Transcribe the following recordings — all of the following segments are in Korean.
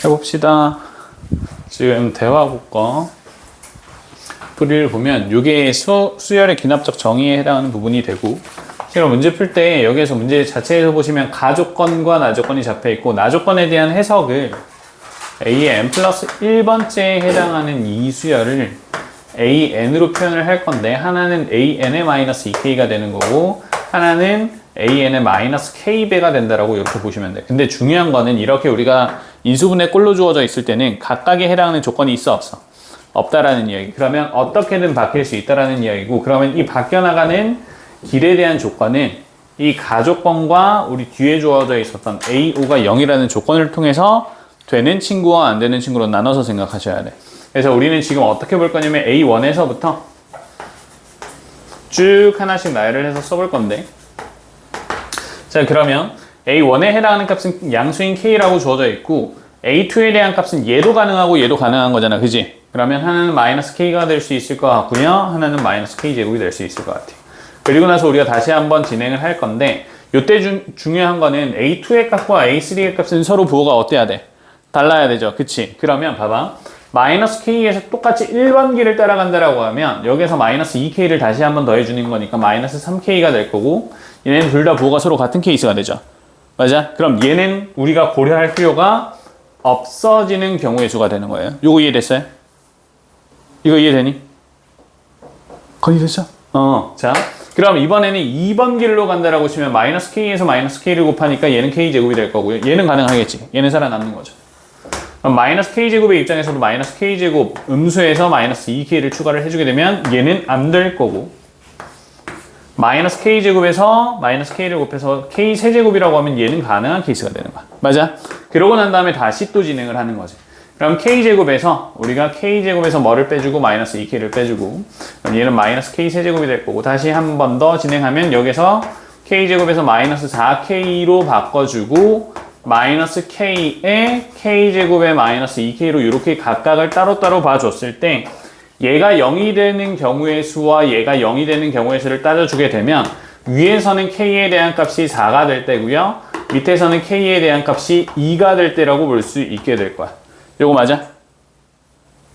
해봅시다. 지금 대화국어 풀이를 보면 이게 수열의 귀납적 정의에 해당하는 부분이 되고, 제가 문제 풀 때 여기에서 문제 자체에서 보시면 가조건과 나조건이 잡혀 있고, 나조건에 대한 해석을 A의 n 플러스 1번째에 해당하는 이 수열을 AN으로 표현을 할 건데, 하나는 AN의 마이너스 2K가 되는 거고, 하나는 AN의 마이너스 K배가 된다라고 이렇게 보시면 돼요. 근데 중요한 거는 이렇게 우리가 인수분해 꼴로 주어져 있을 때는 각각에 해당하는 조건이 있어 없어? 없다라는 이야기. 그러면 어떻게든 바뀔 수 있다라는 이야기고, 그러면 이 바뀌어나가는 길에 대한 조건은 이 가조건과 우리 뒤에 주어져 있었던 AO가 0이라는 조건을 통해서 되는 친구와 안 되는 친구로 나눠서 생각하셔야 돼. 그래서 우리는 지금 어떻게 볼 거냐면 A1에서부터 쭉 하나씩 나열을 해서 써볼 건데, 자, 그러면 A1에 해당하는 값은 양수인 K라고 주어져 있고, A2에 대한 값은 얘도 가능하고 얘도 가능한 거잖아, 그지? 그러면 하나는 마이너스 K가 될 수 있을 것 같고요, 하나는 마이너스 K제곱이 될 수 있을 것 같아요. 그리고 나서 우리가 다시 한번 진행을 할 건데, 요때 중요한 거는 A2의 값과 A3의 값은 서로 부호가 어때야 돼? 달라야 되죠, 그치? 그러면 봐봐, 마이너스 K에서 똑같이 1번 길을 따라간다라고 하면 여기서 마이너스 2K를 다시 한번 더해주는 거니까 마이너스 3K가 될 거고, 얘네는 둘 다 부호가 서로 같은 케이스가 되죠. 맞아? 그럼 얘는 우리가 고려할 필요가 없어지는 경우의 수가 되는 거예요. 요거 이해됐어요? 이거 이해되니? 거의 됐어? 자, 그럼 이번에는 2번 길로 간다라고 치면 마이너스 K에서 마이너스 K를 곱하니까 얘는 K제곱이 될 거고요. 얘는 가능하겠지. 얘는 살아남는 거죠. 그럼 마이너스 K제곱의 입장에서도 마이너스 K제곱 음수에서 마이너스 2K를 추가를 해주게 되면 얘는 안 될 거고, 마이너스 K제곱에서 마이너스 K를 곱해서 K세제곱이라고 하면 얘는 가능한 케이스가 되는 거야. 맞아? 그러고 난 다음에 다시 또 진행을 하는 거지. 그럼 K제곱에서 우리가 K제곱에서 뭐를 빼주고 마이너스 2K를 빼주고, 그럼 얘는 마이너스 K세제곱이 될 거고, 다시 한 번 더 진행하면 여기서 K제곱에서 마이너스 4K로 바꿔주고, 마이너스 K에 K제곱에 마이너스 2K로 이렇게 각각을 따로따로 봐줬을 때, 얘가 0이 되는 경우의 수와 얘가 0이 되는 경우의 수를 따져주게 되면 위에서는 K에 대한 값이 4가 될 때고요, 밑에서는 K에 대한 값이 2가 될 때라고 볼 수 있게 될 거야. 요거 맞아?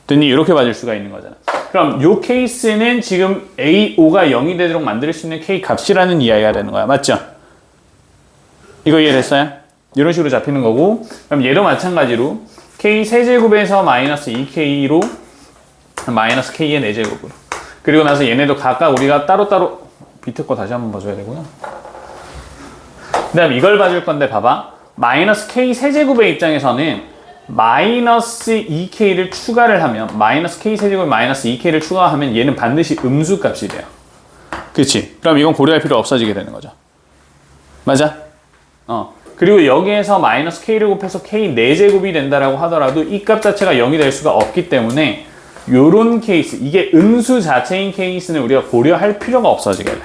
됐니? 이렇게 맞을 수가 있는 거잖아. 그럼 요 케이스는 지금 AO가 0이 되도록 만들 수 있는 K 값이라는 이야기가 되는 거야. 맞죠? 이거 이해됐어요? 이런 식으로 잡히는 거고, 그럼 얘도 마찬가지로 K 세제곱에서 마이너스 2K로 마이너스 K의 4제곱으로, 그리고 나서 얘네도 각각 우리가 따로따로 비트 거 다시 한번 봐줘야 되고요. 그 다음 이걸 봐줄 건데 봐봐, 마이너스 K 세제곱의 입장에서는 마이너스 2K를 추가를 하면, 마이너스 K 세제곱 마이너스 2K를 추가하면 얘는 반드시 음수 값이 돼요. 그치? 그럼 이건 고려할 필요 없어지게 되는 거죠. 맞아? 그리고 여기에서 마이너스 K를 곱해서 K 4제곱이 된다라고 하더라도 이 값 자체가 0이 될 수가 없기 때문에 요런 케이스, 이게 음수 자체인 케이스는 우리가 고려할 필요가 없어지게 돼.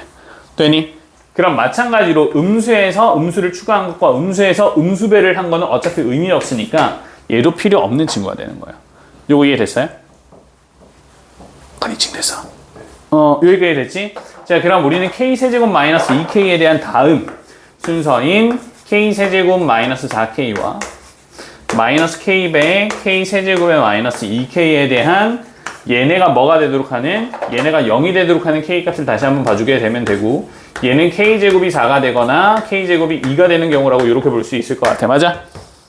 되니? 그럼 마찬가지로 음수에서 음수를 추가한 것과 음수에서 음수배를 한 거는 어차피 의미 없으니까 얘도 필요 없는 친구가 되는 거예요. 요거 이해됐어요? 컨디칭 됐어. 여기까지 됐지? 자, 그럼 우리는 K세제곱 마이너스 2K에 대한 다음 순서인 K세제곱 마이너스 4K와 마이너스 K배 K세제곱의 마이너스 2K에 대한 얘네가 뭐가 되도록 하는, 얘네가 0이 되도록 하는 K값을 다시 한번 봐주게 되면 되고, 얘는 K제곱이 4가 되거나 K제곱이 2가 되는 경우라고 이렇게 볼 수 있을 것 같아. 맞아?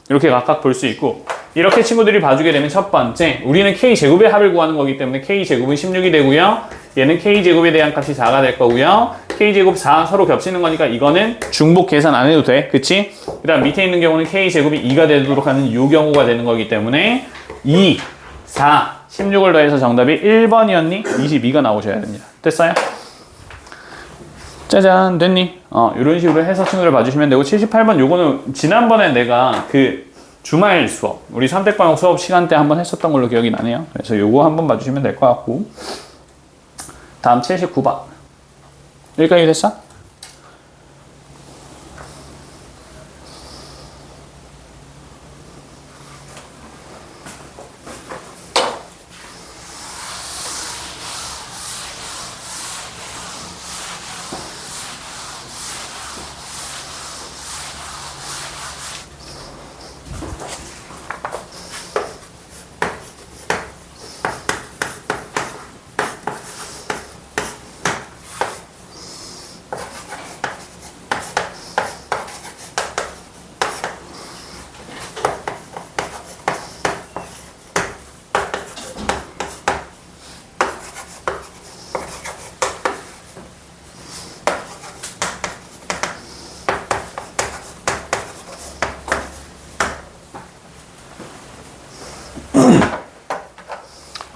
이렇게 각각 볼 수 있고, 이렇게 친구들이 봐주게 되면 첫 번째, 우리는 K제곱의 합을 구하는 거기 때문에 K제곱은 16이 되고요, 얘는 K제곱에 대한 값이 4가 될 거고요, K제곱 4 서로 겹치는 거니까 이거는 중복 계산 안 해도 돼. 그치? 그 다음 밑에 있는 경우는 K제곱이 2가 되도록 하는 이 경우가 되는 거기 때문에 2, 4, 16을 더해서 정답이 1번이었니? 22가 나오셔야 됩니다. 됐어요? 짜잔, 됐니? 이런 식으로 해서 친구들 봐주시면 되고, 78번 요거는 지난번에 내가 그 주말 수업, 우리 선택방역 수업 시간 때 한번 했었던 걸로 기억이 나네요. 그래서 요거 한번 봐주시면 될 것 같고, 다음 79번. 여기까지 됐어?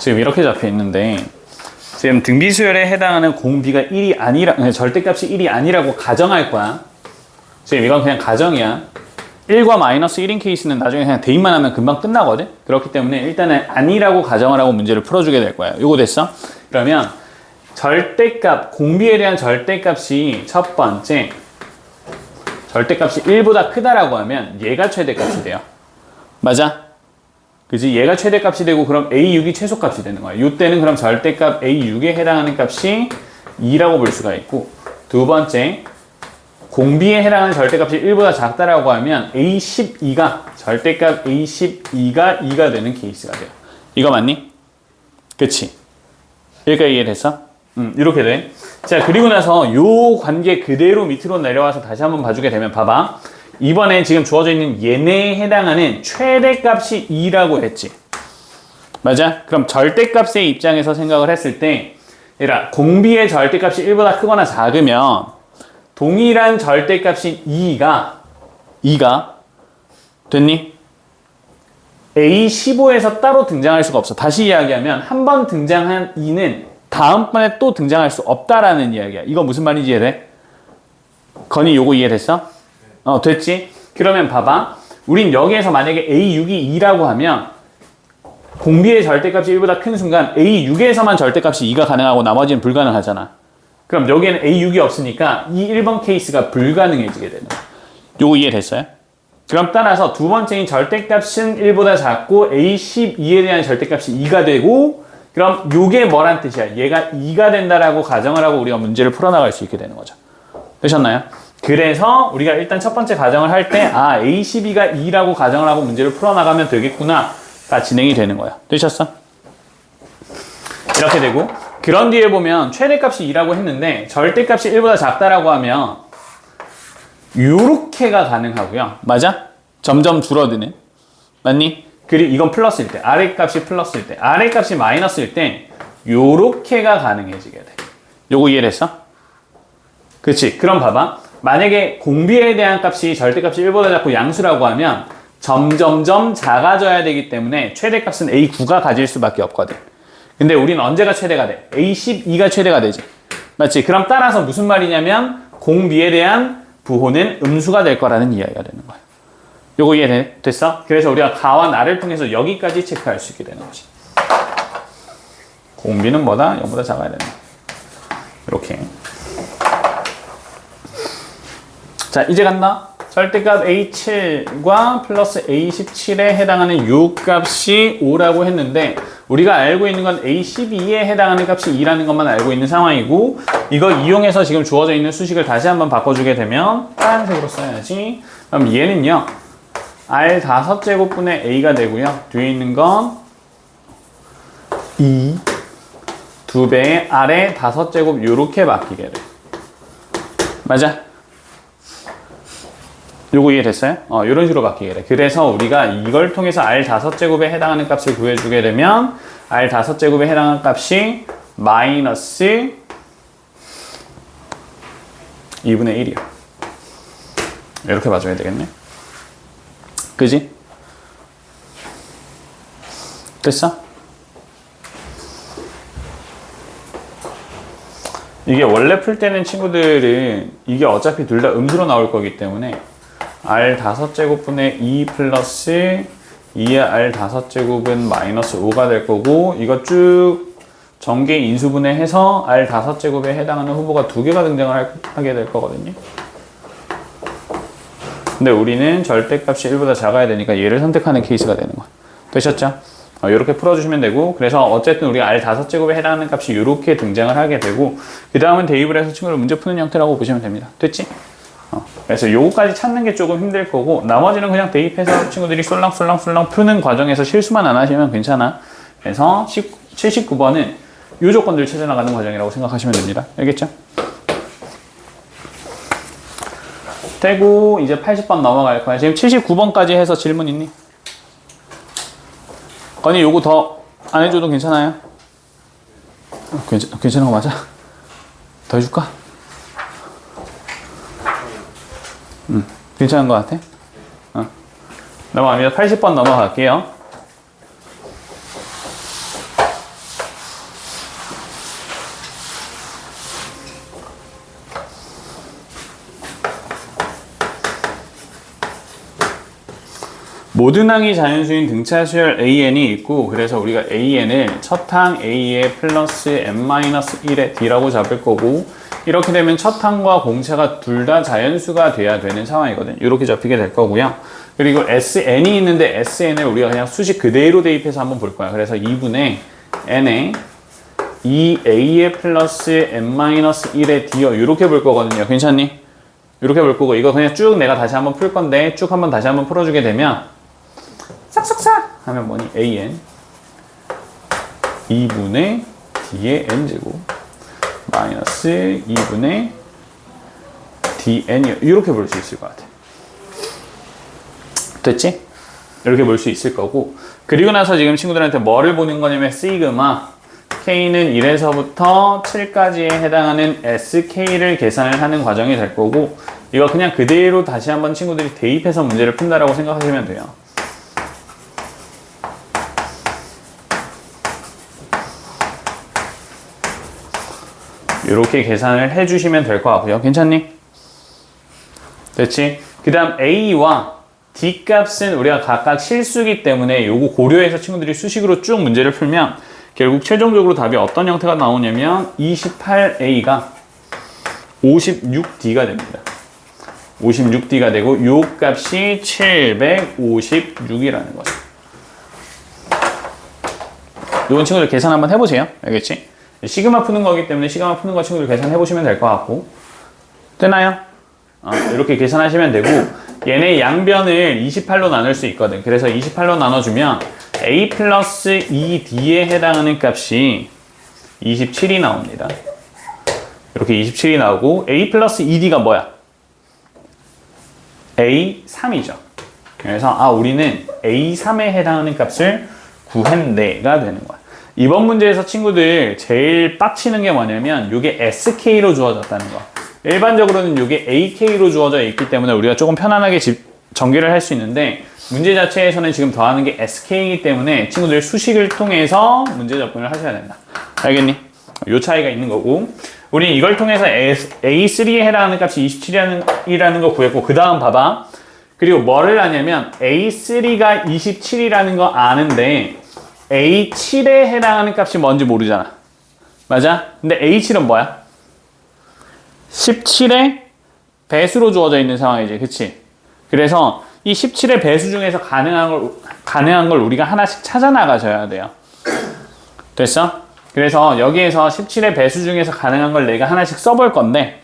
지금 이렇게 잡혀 있는데 지금 등비수열에 해당하는 공비가 1이 아니라 절대값이 1이 아니라고 가정할 거야. 지금 이건 그냥 가정이야. 1과 마이너스 1인 케이스는 나중에 그냥 대입만 하면 금방 끝나거든. 그렇기 때문에 일단은 아니라고 가정을 하고 문제를 풀어주게 될 거야. 요거 됐어? 그러면 절대값, 공비에 대한 절대값이 첫 번째 절대값이 1보다 크다라고 하면 얘가 최대값이 돼요. 맞아? 그지? 얘가 최대값이 되고 그럼 A6이 최소값이 되는 거야. 이때는 그럼 절대값 A6에 해당하는 값이 2라고 볼 수가 있고, 두 번째 공비에 해당하는 절대값이 1보다 작다라고 하면 A12가 절대값 A12가 2가 되는 케이스가 돼요. 이거 맞니? 그치? 여기까지 이해됐어? 이렇게 돼. 자, 그리고 나서 요 관계 그대로 밑으로 내려와서 다시 한번 봐주게 되면 봐봐. 이번에 지금 주어져 있는 얘네에 해당하는 최대값이 2라고 했지. 맞아? 그럼 절대값의 입장에서 생각을 했을 때 얘들아, 공비의 절대값이 1보다 크거나 작으면 동일한 절대값인 2가 됐니? A15에서 따로 등장할 수가 없어. 다시 이야기하면 한 번 등장한 2는 다음번에 또 등장할 수 없다라는 이야기야. 이거 무슨 말인지 이해돼? 건이 요거 이해됐어? 됐지? 그러면 봐봐. 우린 여기에서 만약에 A6이 2라고 하면 공비의 절대값이 1보다 큰 순간 A6에서만 절대값이 2가 가능하고 나머지는 불가능하잖아. 그럼 여기에는 A6이 없으니까 이 1번 케이스가 불가능해지게 되는 거야. 요거 이해됐어요? 그럼 따라서 두 번째인 절대값은 1보다 작고 A12에 대한 절대값이 2가 되고, 그럼 요게 뭐란 뜻이야? 얘가 2가 된다라고 가정을 하고 우리가 문제를 풀어나갈 수 있게 되는 거죠. 되셨나요? 그래서 우리가 일단 첫 번째 가정을 할 때 A12가 2라고 가정을 하고 문제를 풀어나가면 되겠구나 다 진행이 되는 거야. 되셨어? 이렇게 되고, 그런 뒤에 보면 최대값이 2라고 했는데 절대값이 1보다 작다라고 하면 요렇게가 가능하고요. 맞아? 점점 줄어드는. 맞니? 그리고 이건 플러스일 때, 아래값이 플러스일 때, 아래값이 마이너스일 때 요렇게가 가능해지게 돼. 요거 이해됐어? 그치? 그럼 봐봐. 만약에 공비에 대한 값이 절대값이 1보다 작고 양수라고 하면 점점점 작아져야 되기 때문에 최대값은 A9가 가질 수밖에 없거든. 근데 우리는 언제가 최대가 돼? A12가 최대가 되지. 맞지? 그럼 따라서 무슨 말이냐면 공비에 대한 부호는 음수가 될 거라는 이야기가 되는 거야. 요거 이해됐어? 그래서 우리가 가와 나를 통해서 여기까지 체크할 수 있게 되는 거지. 공비는 뭐다? 0보다 작아야 되는 거야. 이렇게. 자, 이제 간다. 절대값 A7과 플러스 A17에 해당하는 요 값이 5라고 했는데 우리가 알고 있는 건 A12에 해당하는 값이 2라는 것만 알고 있는 상황이고, 이거 이용해서 지금 주어져 있는 수식을 다시 한번 바꿔주게 되면 파란색으로 써야지. 그럼 얘는요 R5제곱분의 A가 되고요, 뒤에 있는 건 2 2배의 R의 5제곱 요렇게 바뀌게 돼. 맞아? 요거 이해됐어요? 이런 식으로 바뀌게 돼. 그래서 우리가 이걸 통해서 R5제곱에 해당하는 값을 구해주게 되면 R5제곱에 해당하는 값이 마이너스 2분의 1이야. 이렇게 봐줘야 되겠네. 그지? 됐어? 이게 원래 풀 때는 친구들은 이게 어차피 둘 다 음수로 나올 거기 때문에 R5제곱분의 2 플러스 2의 R5제곱은 마이너스 5가 될 거고, 이거 쭉 전개 인수분해해서 R5제곱에 해당하는 후보가 2개가 등장을 하게 될 거거든요. 근데 우리는 절대값이 1보다 작아야 되니까 얘를 선택하는 케이스가 되는 거야. 되셨죠? 이렇게 풀어주시면 되고, 그래서 어쨌든 우리가 R5제곱에 해당하는 값이 이렇게 등장을 하게 되고, 그 다음은 대입을 해서 친구를 문제 푸는 형태라고 보시면 됩니다. 됐지? 그래서 요거까지 찾는 게 조금 힘들 거고, 나머지는 그냥 대입해서 친구들이 쏠랑쏠랑쏠랑 푸는 과정에서 실수만 안 하시면 괜찮아. 그래서 79번은 요 조건들을 찾아나가는 과정이라고 생각하시면 됩니다. 알겠죠? 되고 이제 80번 넘어갈 거야. 지금 79번까지 해서 질문 있니? 건이 요거 더 안 해줘도 괜찮아요? 괜찮은 거 맞아? 더 해줄까? 괜찮은 거 같아? 넘어갑니다. 80번 넘어갈게요. 모든 항이 자연수인 등차 수열 AN이 있고 그래서 우리가 AN을 첫 항 A에 플러스 n-1의 D라고 잡을 거고 이렇게 되면 첫 항과 공차가 둘 다 자연수가 돼야 되는 상황이거든. 이렇게 잡히게 될 거고요. 그리고 SN이 있는데 SN을 우리가 그냥 수식 그대로 대입해서 한번 볼 거야. 그래서 2분의 n에 2a에 플러스 n-1의 D요. 이렇게 볼 거거든요. 괜찮니? 이렇게 볼 거고 이거 그냥 쭉 내가 다시 한번 풀 건데 쭉 한번 다시 한번 풀어주게 되면 싹싹싹 하면 뭐니? an 2분의 d의 n제곱 마이너스 2분의 dn이요. 이렇게 볼 수 있을 것 같아. 됐지? 이렇게 볼 수 있을 거고 그리고 나서 지금 친구들한테 뭐를 보는 거냐면 시그마 K는 1에서부터 7까지에 해당하는 SK를 계산을 하는 과정이 될 거고 이거 그냥 그대로 다시 한번 친구들이 대입해서 문제를 푼다라고 생각하시면 돼요. 이렇게 계산을 해주시면 될 것 같고요. 괜찮니? 됐지? 그 다음 A와 D 값은 우리가 각각 실수기 때문에 요거 고려해서 친구들이 수식으로 쭉 문제를 풀면 결국 최종적으로 답이 어떤 형태가 나오냐면 28A가 56D가 됩니다. 56D가 되고 요 값이 756이라는 거죠. 요건 친구들 계산 한번 해보세요. 알겠지? 시그마 푸는 거기 때문에 시그마 푸는 거 친구들 계산해 보시면 될 것 같고 되나요? 이렇게 계산하시면 되고 얘네 양변을 28로 나눌 수 있거든. 그래서 28로 나눠주면 a 플러스 2d에 해당하는 값이 27이 나옵니다. 이렇게 27이 나오고 a 플러스 2d가 뭐야? a3이죠. 그래서 우리는 a3에 해당하는 값을 구했네가 되는 거야. 이번 문제에서 친구들 제일 빡치는 게 뭐냐면 이게 sk로 주어졌다는 거. 일반적으로는 이게 ak로 주어져 있기 때문에 우리가 조금 편안하게 전개를 할 수 있는데 문제 자체에서는 지금 더하는 게 sk이기 때문에 친구들 수식을 통해서 문제 접근을 하셔야 된다. 알겠니? 요 차이가 있는 거고 우리 이걸 통해서 A3에 해당하는 값이 27이라는 거 구했고 그 다음 봐봐. 그리고 뭐를 하냐면 A3가 27이라는 거 아는데 A7에 해당하는 값이 뭔지 모르잖아. 맞아? 근데 A7은 뭐야? 17의 배수로 주어져 있는 상황이지. 그치? 그래서 이 17의 배수 중에서 가능한 걸 우리가 하나씩 찾아 나가셔야 돼요. 됐어? 그래서 여기에서 17의 배수 중에서 가능한 걸 내가 하나씩 써볼 건데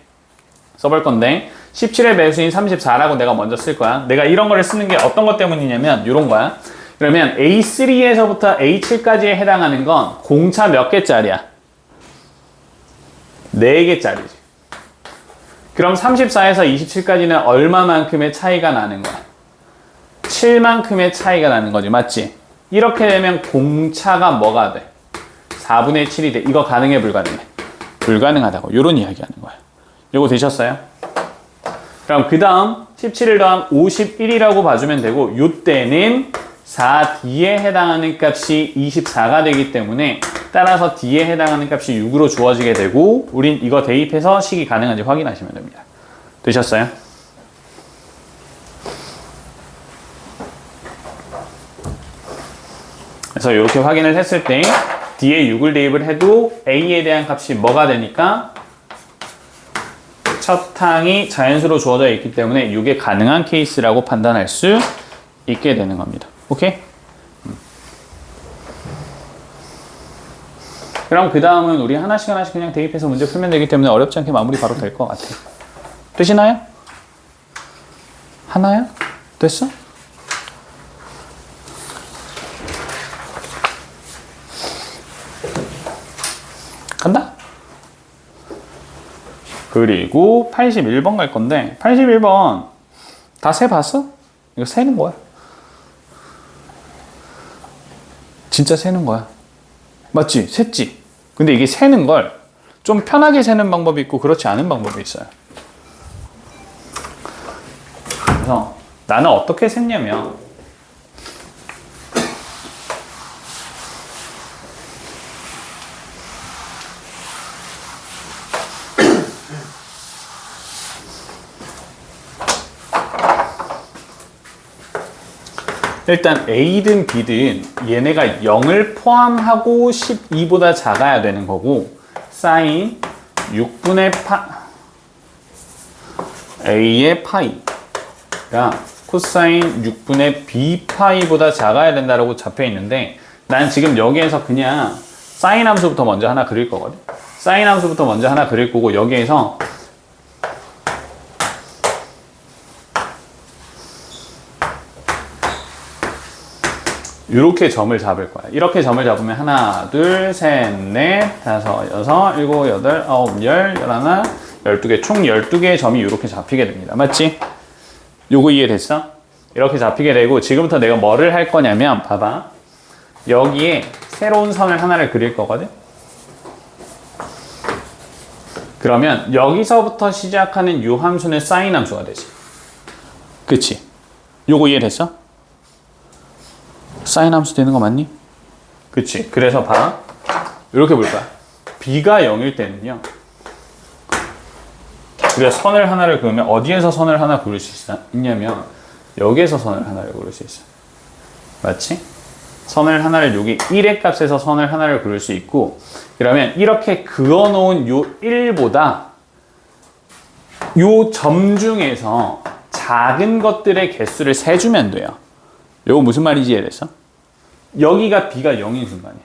17의 배수인 34라고 내가 먼저 쓸 거야. 내가 이런 거를 쓰는 게 어떤 것 때문이냐면 이런 거야. 그러면 A3에서부터 A7까지에 해당하는 건 공차 몇 개짜리야? 4개짜리지. 그럼 34에서 27까지는 얼마만큼의 차이가 나는 거야? 7만큼의 차이가 나는 거지. 맞지? 이렇게 되면 공차가 뭐가 돼? 4분의 7이 돼. 이거 가능해 불가능해? 불가능하다고. 요런 이야기 하는 거야. 요거 되셨어요? 그럼 그 다음 17을 더한 51이라고 봐주면 되고 요때는 4D에 해당하는 값이 24가 되기 때문에 따라서 D에 해당하는 값이 6으로 주어지게 되고 우린 이거 대입해서 식이 가능한지 확인하시면 됩니다. 되셨어요? 그래서 이렇게 확인을 했을 때 D에 6을 대입을 해도 A에 대한 값이 뭐가 되니까 첫 항이 자연수로 주어져 있기 때문에 6에 가능한 케이스라고 판단할 수 있게 되는 겁니다. 오케이? 그럼 그 다음은 우리 하나씩 그냥 대입해서 문제 풀면 되기 때문에 어렵지 않게 마무리 바로 될 것 같아요. 되시나요? 하나요? 됐어? 간다? 그리고 81번 갈 건데 81번 다 세봤어? 이거 세는 거야. 진짜 세는 거야. 맞지? 셌지? 근데 이게 세는 걸 좀 편하게 세는 방법이 있고 그렇지 않은 방법이 있어요. 그래서 나는 어떻게 셌냐면 일단 A든 B든 얘네가 0을 포함하고 12보다 작아야 되는 거고 사인 6분의 A의 파이가 코사인 6분의 B 파이보다 작아야 된다고 잡혀 있는데 난 지금 여기에서 그냥 사인 함수부터 먼저 하나 그릴 거거든. 사인 함수부터 먼저 하나 그릴 거고 여기에서 이렇게 점을 잡을 거야. 이렇게 점을 잡으면 하나, 둘, 셋, 넷, 다섯, 여섯, 일곱, 여덟, 아홉, 열, 열하나, 12개, 총 12개의 점이 이렇게 잡히게 됩니다. 맞지? 요거 이해됐어? 이렇게 잡히게 되고 지금부터 내가 뭐를 할 거냐면 봐봐. 여기에 새로운 선을 하나를 그릴 거거든? 그러면 여기서부터 시작하는 요 함수는 사인 함수가 되지. 그치? 요거 이해됐어? 사인 함수 되는 거 맞니? 그치? 그래서 봐. 이렇게 볼 거야. B가 0일 때는요. 우리가 선을 하나를 그으면 어디에서 선을 하나 그릴 수 있냐면 여기에서 선을 하나를 그릴 수 있어. 맞지? 선을 하나를 여기 1의 값에서 선을 하나를 그릴 수 있고 그러면 이렇게 그어놓은 요 1보다 요 점 중에서 작은 것들의 개수를 세주면 돼요. 요거 무슨 말인지 이해됐어? 여기가 B가 0인 순간이야.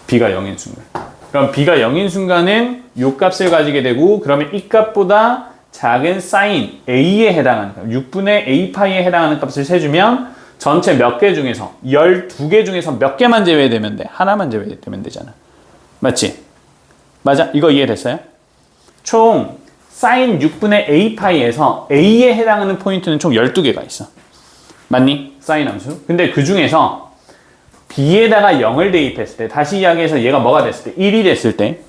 B가 0인 순간. 그럼 B가 0인 순간은 요 값을 가지게 되고 그러면 이 값보다 작은 사인 A에 해당하는 값, 6분의 A 파이에 해당하는 값을 세주면 전체 몇 개 중에서 12개 중에서 몇 개만 제외되면 돼. 하나만 제외되면 되잖아. 맞지? 맞아? 이거 이해됐어요? 총 사인 6분의 A 파이에서 A에 해당하는 포인트는 총 12개가 있어. 맞니? 사인 함수. 근데 그 중에서 B에다가 0을 대입했을 때, 다시 이야기해서 얘가 뭐가 됐을 때, 1이 됐을 때,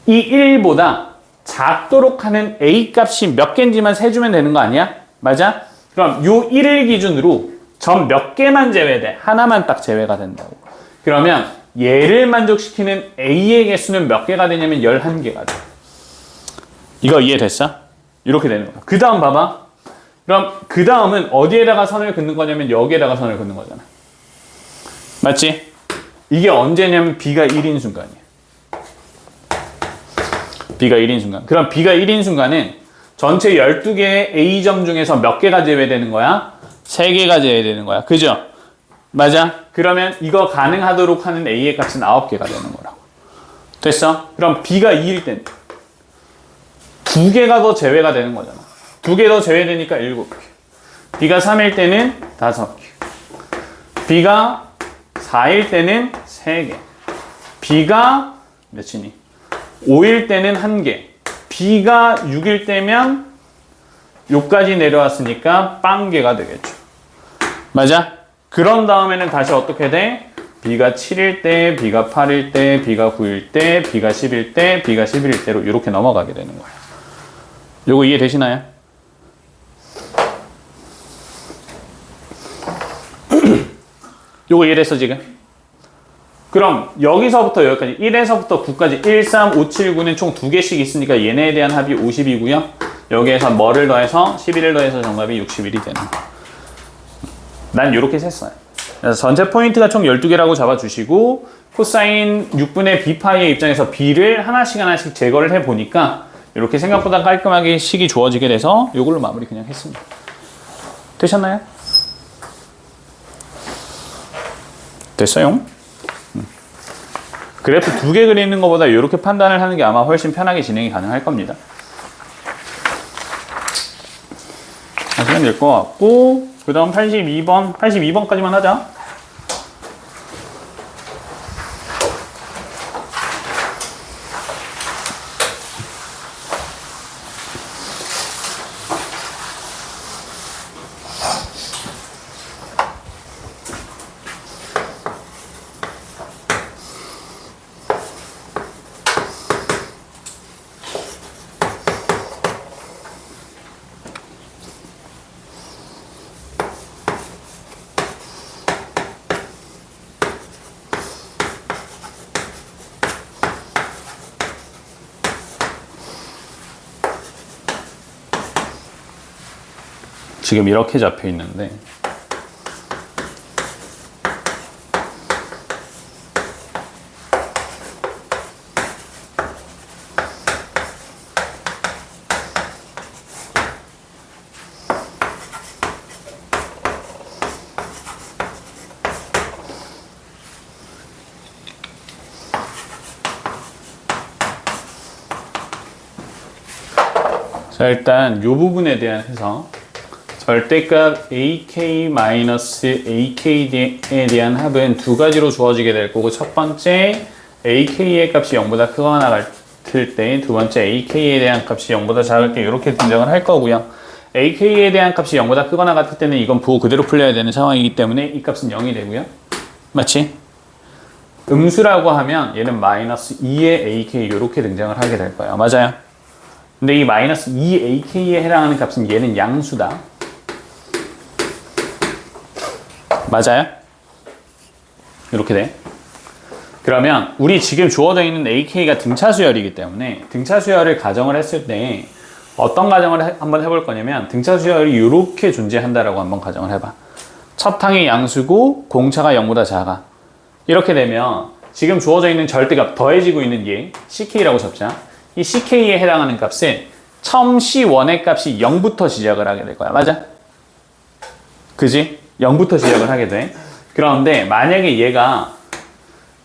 이 1보다 작도록 하는 A 값이 몇 개인지만 세주면 되는 거 아니야? 맞아? 그럼 요 1을 기준으로 점 몇 개만 제외돼. 하나만 딱 제외가 된다고. 그러면 얘를 만족시키는 A의 개수는 몇 개가 되냐면 11개가 돼. 이거 이해됐어? 이렇게 되는 거야. 그 다음 봐봐. 그럼 그 다음은 어디에다가 선을 긋는 거냐면 여기에다가 선을 긋는 거잖아. 맞지? 이게 언제냐면 B가 1인 순간이야. B가 1인 순간. 그럼 B가 1인 순간은 전체 12개의 A점 중에서 몇 개가 제외되는 거야? 3개가 제외되는 거야. 그죠? 맞아? 그러면 이거 가능하도록 하는 A의 값은 9개가 되는 거라고. 됐어? 그럼 B가 2일 땐 2개가 더 제외가 되는 거잖아. 2개 더 제외되니까 7개. B가 3일 때는 5개. B가 4일 때는 3개. B가 몇이니? 5일 때는 1개. B가 6일 때면 요까지 내려왔으니까 빵개가 되겠죠. 맞아? 그런 다음에는 다시 어떻게 돼? B가 7일 때, B가 8일 때, B가 9일 때, B가 10일 때, B가 11일 때로 이렇게 넘어가게 되는 거예요. 요거 이해되시나요? 요거 이해됐어 지금? 그럼 여기서부터 여기까지 1에서부터 9까지 1, 3, 5, 7, 9는 총 2개씩 있으니까 얘네에 대한 합이 50이고요. 여기에서 뭐를 더해서 11을 더해서 정답이 61이 되는 거예요. 난 이렇게 셌어요. 그래서 전체 포인트가 총 12개라고 잡아주시고 코사인 6분의 B파이의 입장에서 B를 하나씩 제거를 해보니까 이렇게 생각보다 깔끔하게 식이 주어지게 돼서 이걸로 마무리 그냥 했습니다. 되셨나요? 됐어요? 그래프 2개 그리는 것보다 이렇게 판단을 하는 게 아마 훨씬 편하게 진행이 가능할 겁니다. 하시면 될 것 같고 그 다음 82번까지만 하자. 지금 이렇게 잡혀 있는데 자, 일단 이 부분에 대한 해석. 절대값 ak-ak에 대한 합은 두 가지로 주어지게 될 거고, 첫 번째 ak의 값이 0보다 크거나 같을 때, 두 번째 ak에 대한 값이 0보다 작을 때 이렇게 등장을 할 거고요. ak에 대한 값이 0보다 크거나 같을 때는 이건 부호 그대로 풀려야 되는 상황이기 때문에 이 값은 0이 되고요. 맞지? 음수라고 하면 얘는 마이너스 2의 ak 이렇게 등장을 하게 될 거예요. 맞아요? 근데 이 마이너스 2ak에 해당하는 값은 얘는 양수다. 맞아요? 이렇게 돼. 그러면 우리 지금 주어져 있는 ak가 등차수열이기 때문에 등차수열을 가정을 했을 때 어떤 가정을 한번 해볼 거냐면, 등차수열이 이렇게 존재한다라고 한번 가정을 해봐. 첫 항이 양수고 공차가 0보다 작아. 이렇게 되면 지금 주어져 있는 절대값 더해지고 있는 얘 ck라고 잡자. 이 ck에 해당하는 값은 처음 c1의 값이 0부터 시작을 하게 될 거야. 맞아? 그지? 0부터 시작을 하게 돼. 그런데 만약에 얘가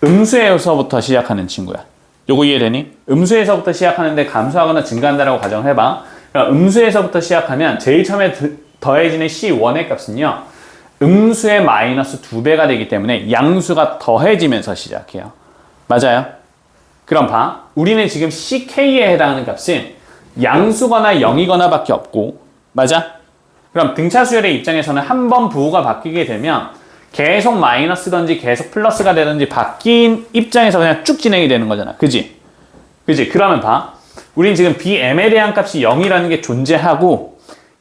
음수에서부터 시작하는 친구야. 요거 이해되니? 음수에서부터 시작하는데 감소하거나 증가한다라고 가정을 해봐. 그러니까 음수에서부터 시작하면 제일 처음에 더해지는 c1의 값은요, 음수의 마이너스 2배가 되기 때문에 양수가 더해지면서 시작해요. 맞아요? 그럼 봐. 우리는 지금 ck에 해당하는 값은 양수거나 0이거나 밖에 없고, 맞아? 그럼 등차수열의 입장에서는 한 번 부호가 바뀌게 되면 계속 마이너스든지 계속 플러스가 되든지 바뀐 입장에서 그냥 쭉 진행이 되는 거잖아. 그지? 그지? 그러면 봐. 우린 지금 bm에 대한 값이 0이라는 게 존재하고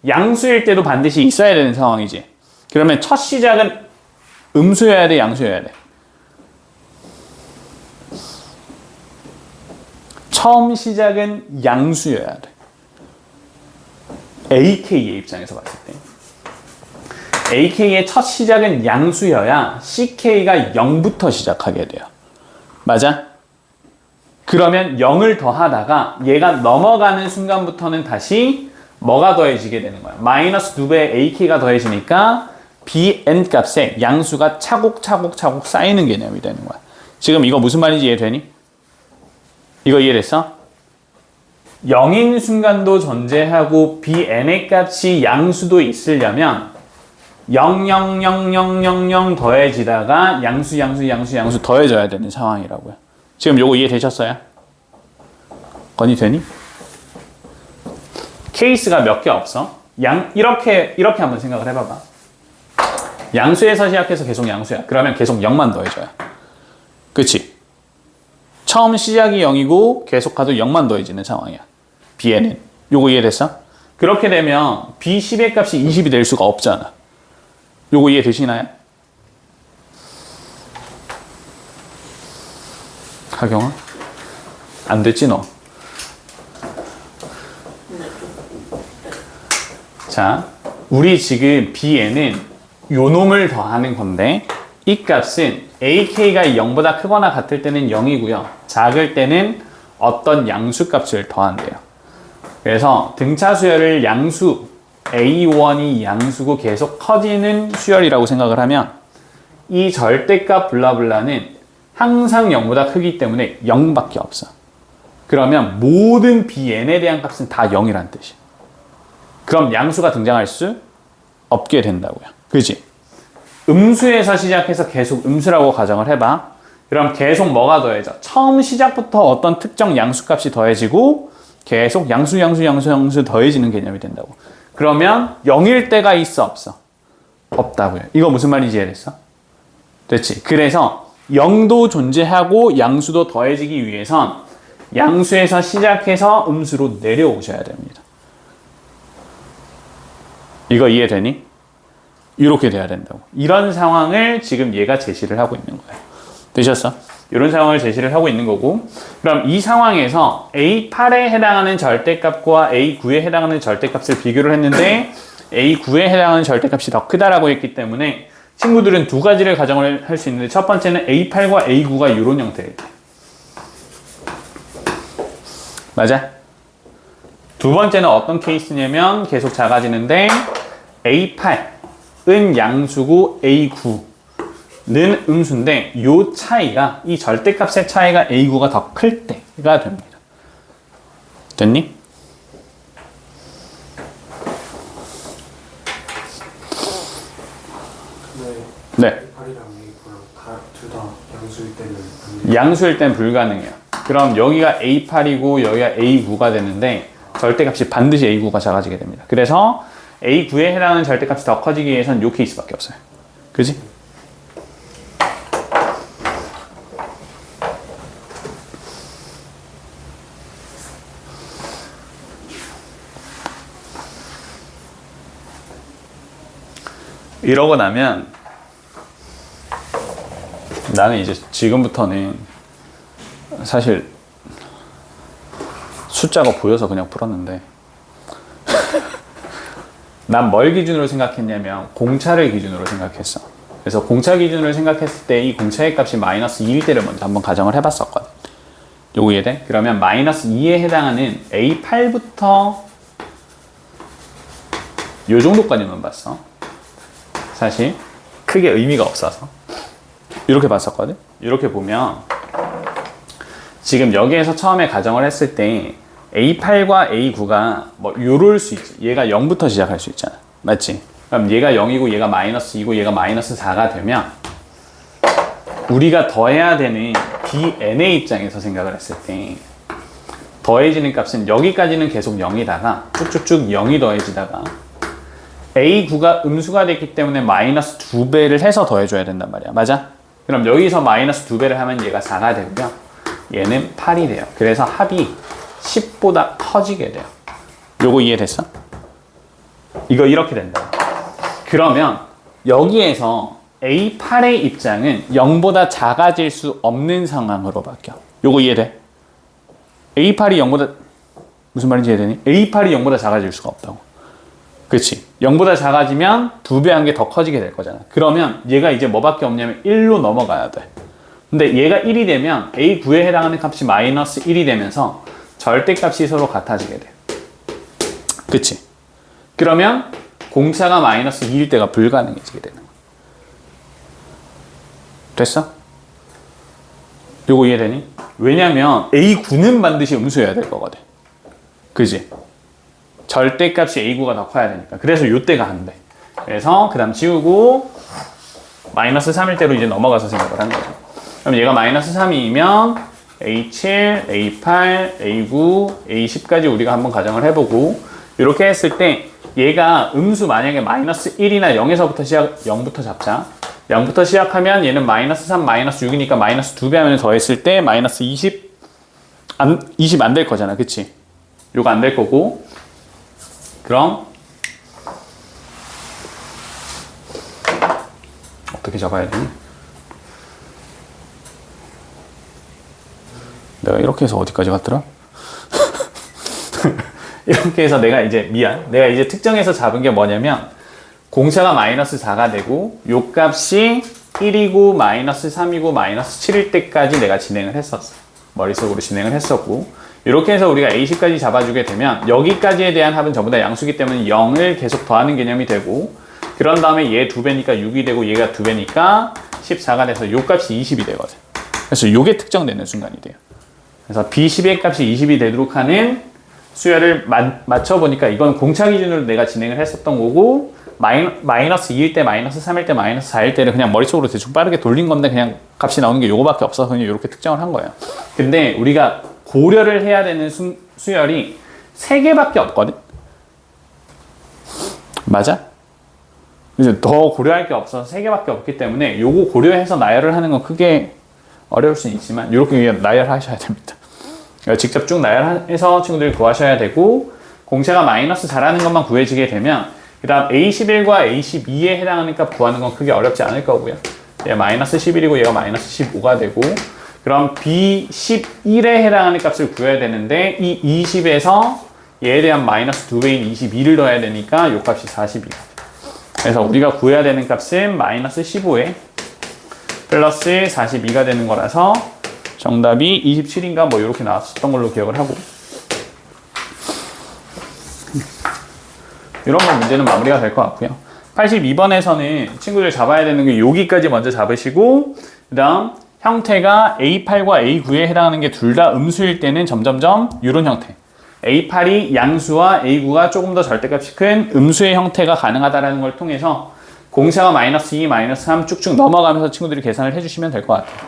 양수일 때도 반드시 있어야 되는 상황이지. 그러면 첫 시작은 음수여야 돼, 양수여야 돼? 처음 시작은 양수여야 돼. ak의 입장에서 봤을 때. ak의 첫 시작은 양수여야 ck가 0부터 시작하게 돼요. 맞아? 그러면 0을 더하다가 얘가 넘어가는 순간부터는 다시 뭐가 더해지게 되는 거야? 마이너스 2배의 ak가 더해지니까 bn 값에 양수가 차곡차곡 쌓이는 개념이 되는 거야. 지금 이거 무슨 말인지 이해되니? 이거 이해됐어? 0인 순간도 존재하고 bn의 값이 양수도 있으려면 0,0,0,0,0,0 더해지다가 양수 더해져야 되는 상황이라고요. 지금 요거 이해되셨어요? 건이 되니? 케이스가 몇 개 없어? 이렇게 한번 생각을 해봐봐. 양수에서 시작해서 계속 양수야. 그러면 계속 0만 더해줘요. 그치? 처음 시작이 0이고 계속 가도 0만 더해지는 상황이야. bn은. 요거 이해됐어? 그렇게 되면 b10의 값이 20이 될 수가 없잖아. 요거 이해되시나요? 하경아? 안 됐지 너? 자, 우리 지금 bn은 요 놈을 더하는 건데 이 값은 ak가 0보다 크거나 같을 때는 0이고요. 작을 때는 어떤 양수값을 더한대요. 그래서 등차 수열을 양수 a1이 양수고 계속 커지는 수열이라고 생각을 하면 이 절대값 블라블라는 항상 0보다 크기 때문에 0밖에 없어. 그러면 모든 bn에 대한 값은 다 0이란 뜻이야. 그럼 양수가 등장할 수 없게 된다고요. 그지? 음수에서 시작해서 계속 음수라고 가정을 해봐. 그럼 계속 뭐가 더해져? 처음 시작부터 어떤 특정 양수값이 더해지고 계속 양수 더해지는 개념이 된다고. 그러면 0일 때가 있어, 없어? 없다고요. 이거 무슨 말인지 이해됐어? 됐지? 그래서 0도 존재하고 양수도 더해지기 위해선 양수에서 시작해서 음수로 내려오셔야 됩니다. 이거 이해되니? 이렇게 돼야 된다고. 이런 상황을 지금 얘가 제시를 하고 있는 거예요. 되셨어? 이런 상황을 제시를 하고 있는 거고, 그럼 이 상황에서 A8에 해당하는 절대값과 A9에 해당하는 절대값을 비교를 했는데 A9에 해당하는 절대값이 더 크다라고 했기 때문에 친구들은 두 가지를 가정을 할 수 있는데 첫 번째는 A8과 A9가 이런 형태일 때. 맞아? 두 번째는 어떤 케이스냐면 계속 작아지는데 A8은 양수고 A9는 음수인데 이 차이가 이 절대값의 차이가 A9가 더 클 때가 됩니다. 됐니? 네. A8이랑 A9랑 둘 다 양수일 때는 안 돼요? 양수일 땐 불가능해요. 그럼 여기가 A8이고 여기가 A9가 되는데 절대값이 반드시 A9가 작아지게 됩니다. 그래서 A9에 해당하는 절대값이 더 커지기 위해서는 이 케이스밖에 없어요. 그지? 이러고 나면 나는 이제 지금부터는 사실 숫자가 보여서 그냥 풀었는데 난 뭘 기준으로 생각했냐면 공차를 기준으로 생각했어. 그래서 공차 기준으로 생각했을 때 이 공차의 값이 마이너스 2일 때를 먼저 한번 가정을 해봤었거든. 요거 이해돼? 그러면 마이너스 2에 해당하는 A8부터 요 정도까지만 봤어. 사실 크게 의미가 없어서 이렇게 봤었거든. 이렇게 보면 지금 여기에서 처음에 가정을 했을 때 A8과 A9가 뭐 요럴 수 있지. 얘가 0부터 시작할 수 있잖아. 맞지? 그럼 얘가 0이고 얘가 마이너스 2고 얘가 마이너스 4가 되면 우리가 더해야 되는 Bn의 입장에서 생각을 했을 때 더해지는 값은 여기까지는 계속 0이다가 쭉쭉쭉 0이 더해지다가 A9가 음수가 됐기 때문에 마이너스 2배를 해서 더해줘야 된단 말이야. 맞아? 그럼 여기서 마이너스 2배를 하면 얘가 4가 되고요. 얘는 8이 돼요. 그래서 합이 10보다 커지게 돼요. 요거 이해됐어? 이거 이렇게 된다. 그러면 여기에서 A8의 입장은 0보다 작아질 수 없는 상황으로 바뀌어. 요거 이해돼? A8이 0보다 무슨 말인지 이해되니? A8이 0보다 작아질 수가 없다고. 그치? 0보다 작아지면 2배 한 개 더 커지게 될 거잖아. 그러면 얘가 이제 뭐밖에 없냐면 1로 넘어가야 돼. 근데 얘가 1이 되면 A9에 해당하는 값이 마이너스 1이 되면서 절대값이 서로 같아지게 돼. 그치? 그러면 공차가 마이너스 2일 때가 불가능해지게 되는 거야. 됐어? 요거 이해되니? 왜냐면 A9는 반드시 음수여야 될 거거든. 그지? 절대값이 A9가 더 커야 되니까. 그래서 요때가 안 돼. 그래서 그 다음 지우고 마이너스 3일 때로 이제 넘어가서 생각을 하는 거죠. 그럼 얘가 마이너스 3이면 A7, A8, A9, A10까지 우리가 한번 가정을 해보고 이렇게 했을 때 얘가 음수 만약에 마이너스 1이나 0부터 잡자. 0부터 시작하면 얘는 마이너스 3, 마이너스 6이니까 마이너스 2배 하면 더했을 때 마이너스 20 안 될 거잖아. 그치? 요거 안 될 거고 그럼 어떻게 잡아야 되니? 내가 이렇게 해서 어디까지 갔더라? 이렇게 해서 내가 이제 특정해서 잡은 게 뭐냐면 공차가 마이너스 4가 되고 요 값이 1이고 마이너스 3이고 마이너스 7일 때까지 내가 진행을 했었어. 머릿속으로 진행을 했었고 이렇게 해서 우리가 A10까지 잡아주게 되면 여기까지에 대한 합은 전부 다 양수기 때문에 0을 계속 더하는 개념이 되고 그런 다음에 얘 2배니까 6이 되고 얘가 2배니까 14가 돼서 요 값이 20이 되거든. 그래서 요게 특정되는 순간이 돼요. 그래서 B10의 값이 20이 되도록 하는 수열을 맞춰보니까 이건 공차 기준으로 내가 진행을 했었던 거고 마이너스 2일 때, 마이너스 3일 때, 마이너스 4일 때를 그냥 머릿속으로 대충 빠르게 돌린 건데 그냥 값이 나오는 게 요거밖에 없어서 그냥 이렇게 특정을 한 거예요. 근데 우리가 고려를 해야 되는 수열이 3개밖에 없거든? 맞아? 이제 더 고려할 게 없어서 3개밖에 없기 때문에 요거 고려해서 나열을 하는 건 크게 어려울 수는 있지만 이렇게 나열하셔야 됩니다. 직접 쭉 나열해서 친구들이 구하셔야 되고 공차가 마이너스 4라는 것만 구해지게 되면 그 다음 A11과 A12에 해당하는 값 구하는 건 크게 어렵지 않을 거고요. 얘가 마이너스 11이고 얘가 마이너스 15가 되고 그럼 B11에 해당하는 값을 구해야 되는데 이 20에서 얘에 대한 마이너스 2배인 22를 넣어야 되니까 요 값이 42가 돼. 그래서 우리가 구해야 되는 값은 마이너스 15에 플러스 42가 되는 거라서 정답이 27인가 뭐 이렇게 나왔었던 걸로 기억을 하고, 이런 거 문제는 마무리가 될 것 같고요. 82번에서는 친구들 잡아야 되는 게 여기까지 먼저 잡으시고, 그 다음 형태가 A8과 A9에 해당하는 게 둘 다 음수일 때는 점점점 이런 형태, A8이 양수와 A9가 조금 더 절대값이 큰 음수의 형태가 가능하다는 걸 통해서 공차가 마이너스 2, 마이너스 3 쭉쭉 넘어가면서 친구들이 계산을 해주시면 될 것 같아요.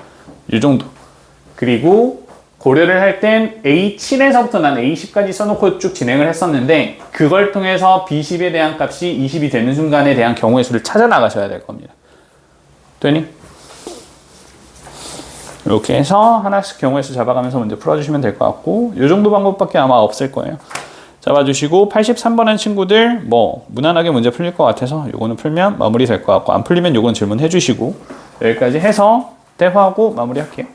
이 정도. 그리고 고려를 할 땐 A7에서부터 난 A10까지 써놓고 쭉 진행을 했었는데, 그걸 통해서 B10에 대한 값이 20이 되는 순간에 대한 경우의 수를 찾아 나가셔야 될 겁니다. 되니? 이렇게 해서 하나씩 경우의 수 잡아가면서 문제 풀어주시면 될 것 같고, 이 정도 방법밖에 아마 없을 거예요. 잡아주시고 83번은 친구들 뭐 무난하게 문제 풀릴 것 같아서 요거는 풀면 마무리 될 것 같고, 안 풀리면 요건 질문해 주시고, 여기까지 해서 대화하고 마무리할게요.